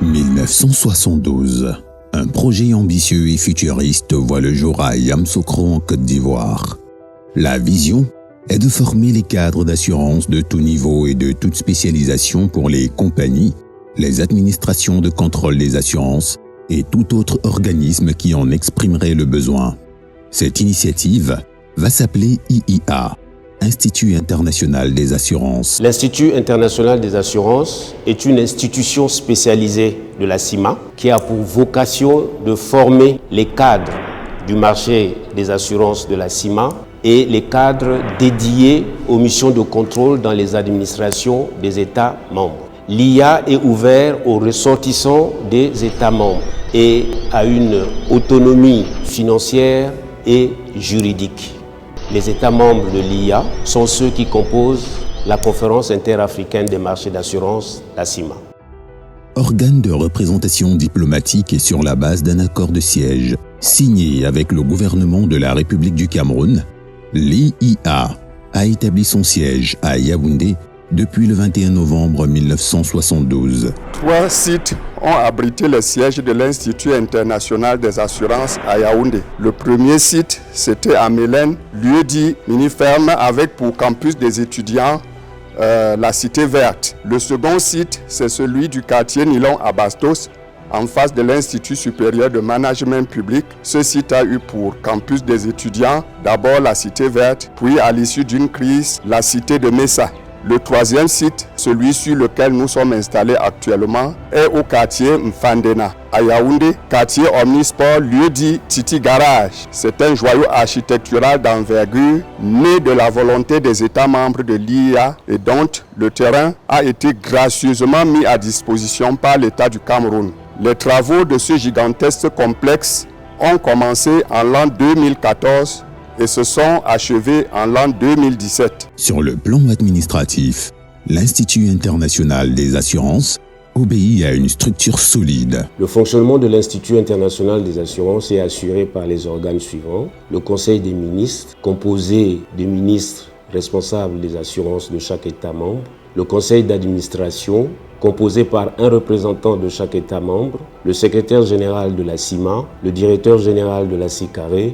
1972. Un projet ambitieux et futuriste voit le jour à Yamoussoukro en Côte d'Ivoire. La vision est de former les cadres d'assurance de tout niveau et de toute spécialisation pour les compagnies, les administrations de contrôle des assurances et tout autre organisme qui en exprimerait le besoin. Cette initiative va s'appeler IIA, Institut international des assurances. L'Institut international des assurances est une institution spécialisée de la CIMA qui a pour vocation de former les cadres du marché des assurances de la CIMA et les cadres dédiés aux missions de contrôle dans les administrations des États membres. L'IA est ouvert aux ressortissants des États membres et a une autonomie financière et juridique. Les États membres de l'IA sont ceux qui composent la Conférence interafricaine des marchés d'assurance, la CIMA. Organe de représentation diplomatique et sur la base d'un accord de siège signé avec le gouvernement de la République du Cameroun, l'IIA a établi son siège à Yaoundé depuis le 21 novembre 1972. 3 sites ont abrité le siège de l'Institut international des assurances à Yaoundé. Le premier site, c'était à Mélène, lieu dit mini-ferme avec pour campus des étudiants la Cité Verte. Le second site, c'est celui du quartier Nilon à Bastos, en face de l'Institut supérieur de management public. Ce site a eu pour campus des étudiants d'abord la Cité Verte, puis à l'issue d'une crise, la Cité de Messa. Le troisième site, celui sur lequel nous sommes installés actuellement, est au quartier Mfandena, à Yaoundé, quartier omnisport, lieu dit Titi Garage. C'est un joyau architectural d'envergure, né de la volonté des États membres de l'IA et dont le terrain a été gracieusement mis à disposition par l'État du Cameroun. Les travaux de ce gigantesque complexe ont commencé en l'an 2014 et se sont achevés en l'an 2017. Sur le plan administratif, l'Institut international des assurances obéit à une structure solide. Le fonctionnement de l'Institut international des assurances est assuré par les organes suivants. Le Conseil des ministres, composé des ministres responsables des assurances de chaque État membre. Le Conseil d'administration, composé par un représentant de chaque État membre. Le secrétaire général de la CIMA, le directeur général de la CICARE,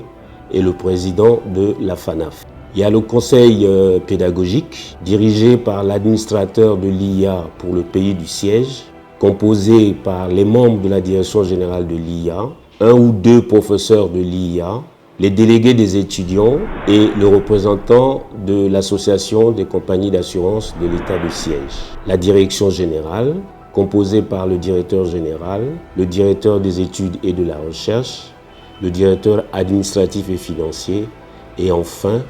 et le président de la FANAF. Il y a le conseil pédagogique dirigé par l'administrateur de l'IA pour le pays du siège, composé par les membres de la direction générale de l'IA, 1 ou 2 professeurs de l'IA, les délégués des étudiants et le représentant de l'association des compagnies d'assurance de l'état de siège. La direction générale, composée par le directeur général, le directeur des études et de la recherche, le directeur administratif et financier et enfin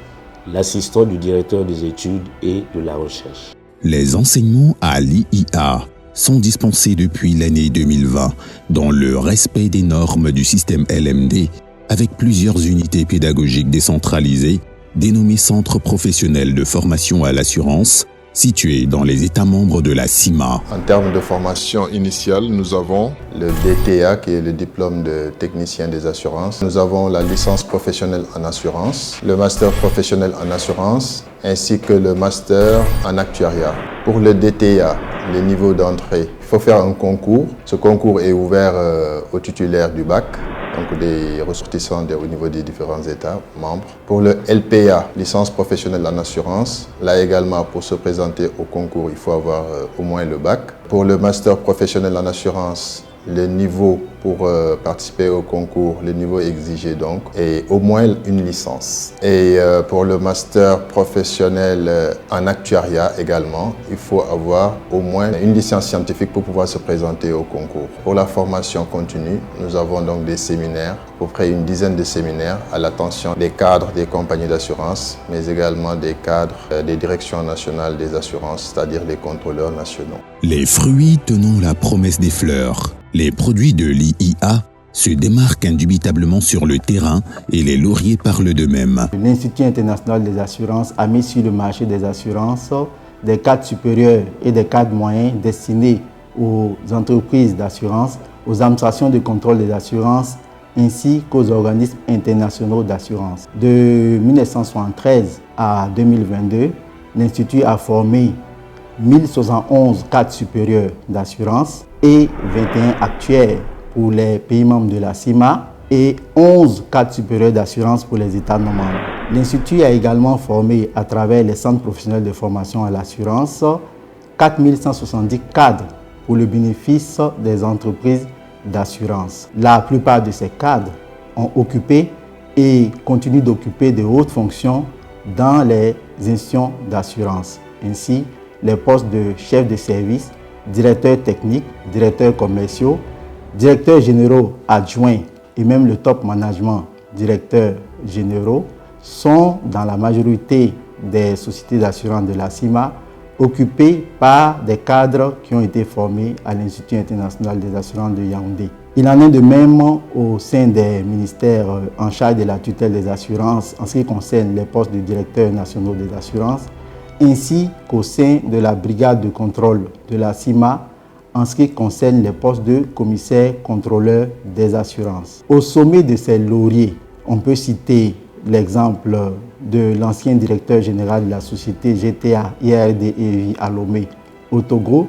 l'assistant du directeur des études et de la recherche. Les enseignements à l'IIA sont dispensés depuis l'année 2020 dans le respect des normes du système LMD avec plusieurs unités pédagogiques décentralisées dénommées Centres professionnels de formation à l'assurance situés dans les États membres de la CIMA. En termes de formation initiale, nous avons le DTA qui est le diplôme de technicien des assurances. Nous avons la licence professionnelle en assurance, le master professionnel en assurance ainsi que le master en actuariat. Pour le DTA, les niveaux d'entrée, il faut faire un concours. Ce concours est ouvert aux titulaires du bac, donc des ressortissants au niveau des différents États membres. Pour le LPA, licence professionnelle en assurance, là également pour se présenter au concours, il faut avoir au moins le bac. Pour le master professionnel en assurance, le niveau pour participer au concours, le niveau exigé donc, est au moins une licence. Et pour le master professionnel en actuariat également, il faut avoir au moins une licence scientifique pour pouvoir se présenter au concours. Pour la formation continue, nous avons donc des séminaires, à peu près une dizaine de séminaires à l'attention des cadres des compagnies d'assurance, mais également des cadres des directions nationales des assurances, c'est-à-dire les contrôleurs nationaux. Les fruits tenant la promesse des fleurs. Les produits de l'IIA se démarquent indubitablement sur le terrain et les lauriers parlent d'eux-mêmes. L'Institut international des assurances a mis sur le marché des assurances des cadres supérieurs et des cadres moyens destinés aux entreprises d'assurance, aux administrations de contrôle des assurances ainsi qu'aux organismes internationaux d'assurance. De 1973 à 2022, l'Institut a formé 1071 cadres supérieurs d'assurance et 21 actuaires pour les pays membres de la CIMA et 11 cadres supérieurs d'assurance pour les États non membres. L'Institut a également formé à travers les centres professionnels de formation à l'assurance 4170 cadres pour le bénéfice des entreprises d'assurance. La plupart de ces cadres ont occupé et continuent d'occuper de hautes fonctions dans les institutions d'assurance. Ainsi, les postes de chef de service, directeurs techniques, directeurs commerciaux, directeurs généraux adjoints et même le top management, directeurs généraux, sont dans la majorité des sociétés d'assurance de la CIMA occupés par des cadres qui ont été formés à l'Institut international des assurances de Yaoundé. Il en est de même au sein des ministères en charge de la tutelle des assurances en ce qui concerne les postes de directeurs nationaux des assurances, ainsi qu'au sein de la brigade de contrôle de la CIMA en ce qui concerne les postes de commissaire contrôleur des assurances. Au sommet de ces lauriers, on peut citer l'exemple de l'ancien directeur général de la société GTA IRD EVI à Lomé au Togo,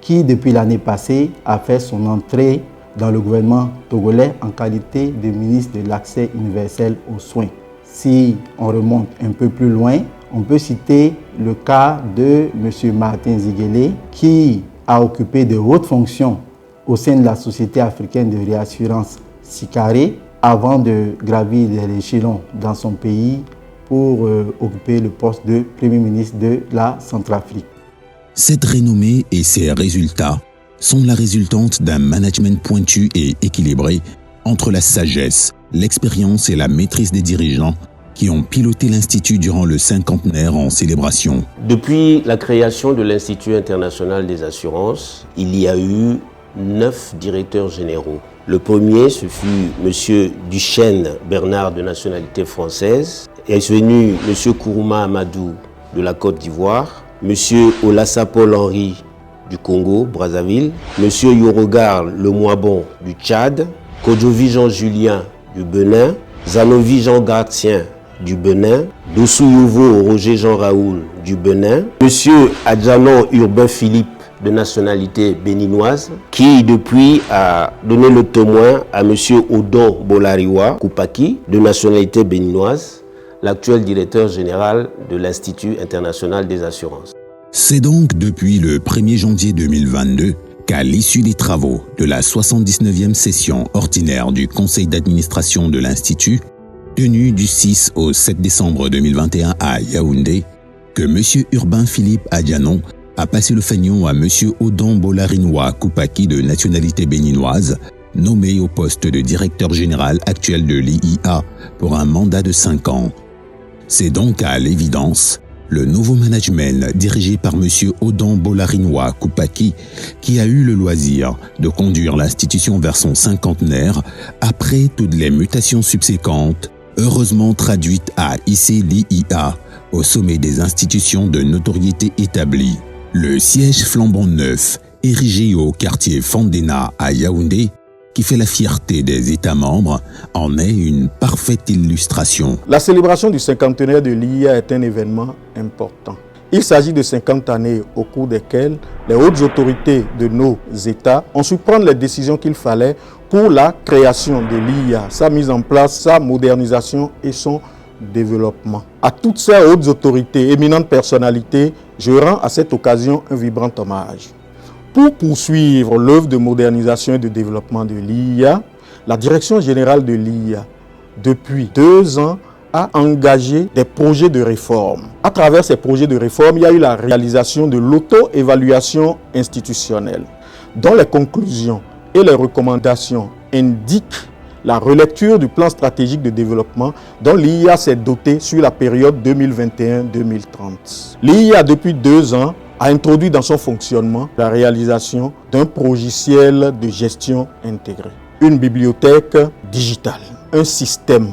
qui depuis l'année passée a fait son entrée dans le gouvernement togolais en qualité de ministre de l'accès universel aux soins. Si on remonte un peu plus loin, on peut citer le cas de M. Martin Ziguele, qui a occupé de hautes fonctions au sein de la Société africaine de réassurance SICARE avant de gravir les échelons dans son pays pour occuper le poste de Premier ministre de la Centrafrique. Cette renommée et ses résultats sont la résultante d'un management pointu et équilibré entre la sagesse, l'expérience et la maîtrise des dirigeants qui ont piloté l'Institut durant le cinquantenaire en célébration. Depuis la création de l'Institut international des assurances, il y a eu 9 directeurs généraux. Le premier, ce fut M. Duchesne Bernard de nationalité française, est venu M. Kourouma Amadou de la Côte d'Ivoire, M. Olassa Paul-Henri du Congo, Brazzaville, M. Yorogar Lemoibon du Tchad, Kodjovi Jean-Julien du Bénin, Zanovi Jean Gartien du Bénin, Dossou Youvo Roger Jean Raoul du Bénin, M. Adjanon Urbain Philippe de nationalité béninoise, qui depuis a donné le témoin à M. Odon Bolariwa Koupaki de nationalité béninoise, l'actuel directeur général de l'Institut international des assurances. C'est donc depuis le 1er janvier 2022 qu'à l'issue des travaux de la 79e session ordinaire du Conseil d'administration de l'Institut, tenue du 6 au 7 décembre 2021 à Yaoundé, que M. Urbain Philippe Adjanon a passé le fanion à M. Odon Bolarinoa Koupaki de nationalité béninoise, nommé au poste de directeur général actuel de l'IIA pour un mandat de 5 ans. C'est donc à l'évidence le nouveau management dirigé par M. Odon Bolarinoa Koupaki qui a eu le loisir de conduire l'institution vers son cinquantenaire après toutes les mutations subséquentes, heureusement traduites à hisser l'IIA au sommet des institutions de notoriété établies. Le siège flambant neuf, érigé au quartier Fandena à Yaoundé, qui fait la fierté des États membres, en est une parfaite illustration. La célébration du cinquantenaire de l'IIA est un événement important. Il s'agit de 50 années au cours desquelles les hautes autorités de nos États ont su prendre les décisions qu'il fallait pour la création de l'IIA, sa mise en place, sa modernisation et son développement. À toutes ces hautes autorités, éminentes personnalités, je rends à cette occasion un vibrant hommage. Pour poursuivre l'œuvre de modernisation et de développement de l'IIA, la Direction générale de l'IIA, depuis 2 ans, a engagé des projets de réforme. À travers ces projets de réforme, il y a eu la réalisation de l'auto-évaluation institutionnelle, dont les conclusions et les recommandations indiquent la relecture du plan stratégique de développement dont l'IIA s'est dotée sur la période 2021-2030. L'IIA, depuis 2 ans, a introduit dans son fonctionnement la réalisation d'un logiciel de gestion intégré, une bibliothèque digitale, un système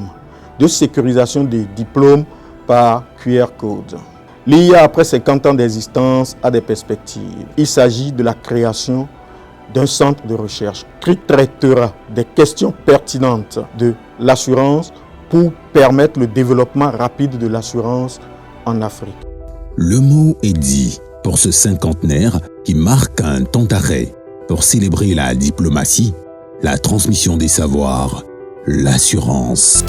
de sécurisation des diplômes par QR code. L'IIA, après 50 ans d'existence, a des perspectives. Il s'agit de la création d'un centre de recherche qui traitera des questions pertinentes de l'assurance pour permettre le développement rapide de l'assurance en Afrique. Le mot est dit pour ce cinquantenaire qui marque un temps d'arrêt pour célébrer la diplomatie, la transmission des savoirs, l'assurance.